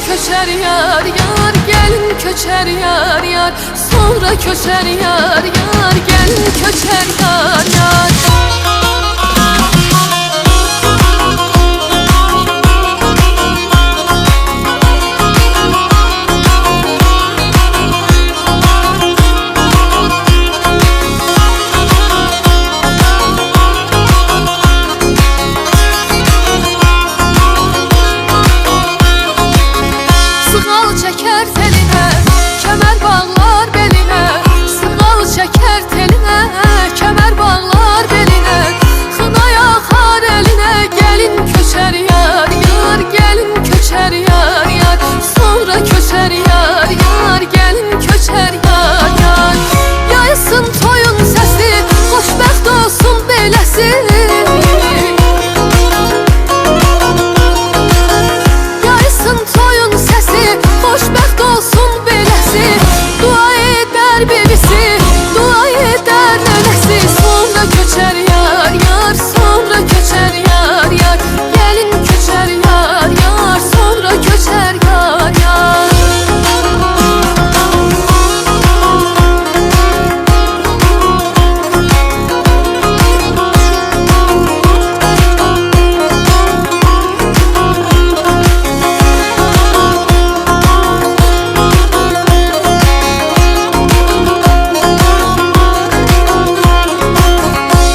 köçer yar yar, gelin köçer yar yar. Sonra köçer yar yar, gelin köçer yar yar. Sığal çeker teline, kemer bağlar beline. Sığal çeker teline, kemer bağlar beline. Xına yaxar eline, gelin köçer yar yar, gelin köçer yar yar. Sonra köçer yar yar, gelin köçer yar yar. Yaysın toyun sesi, xoşbəxt olsun beləsi. Xoşbəxt olsun beləsi, dua edər bibisi, dua edər nənəsi. Sonra köçər yar yar, sonra köçər yar yar. Gəlin köçər yar yar, sonra köçər yar yar.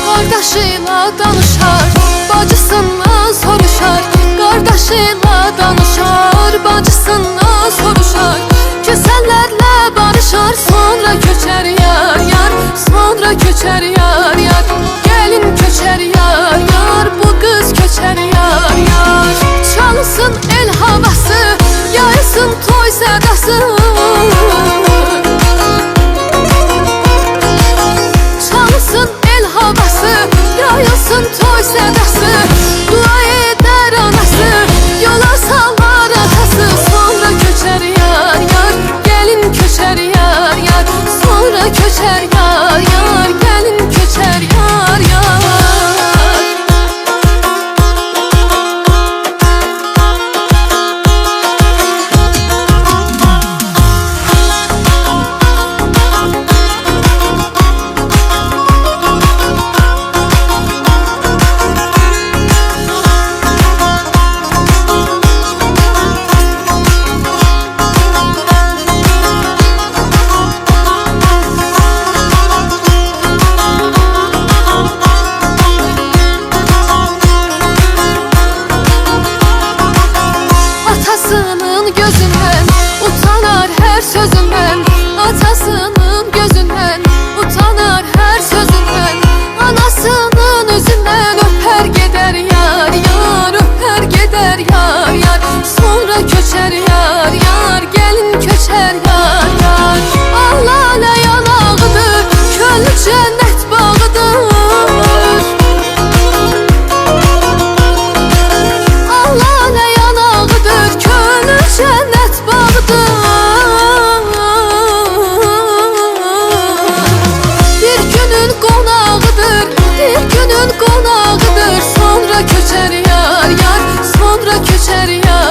Qardaşıyla danışar, bacısından soruşar. Qardaşıyla danışar, bacısından soruşar. Kösəllərlə barışar, sonra köçər yar yar. Sonra köçər yar yar, gəlin köçər yar yar. Bu qız köçər yar yar. Çalsın el havası, yaysın toy sədası. Çalsın el havası, yayılsın toy sədası. Dua edər anası, yola sallar atası. Sonra köçər yar yar, gelin köçər yar yar. Sonra köçər yar yar, gelin köçər yar yar. Atasının gözünden utanar her sözünden. Atasının gözünden utanar her sözünden. Anasının üzünden öper gider yar yar, öper gider yar yar. Sonra köçer yar yar, gelin köçer yar yar. Ağlala yanağıdır, könlü cennet bağıdır. Ağlala yanağıdır, könlü cennet bağıdır. Bir günün qonağıdır, bir günün qonağıdır. Sonra köçər yar yar, sonra köçər yar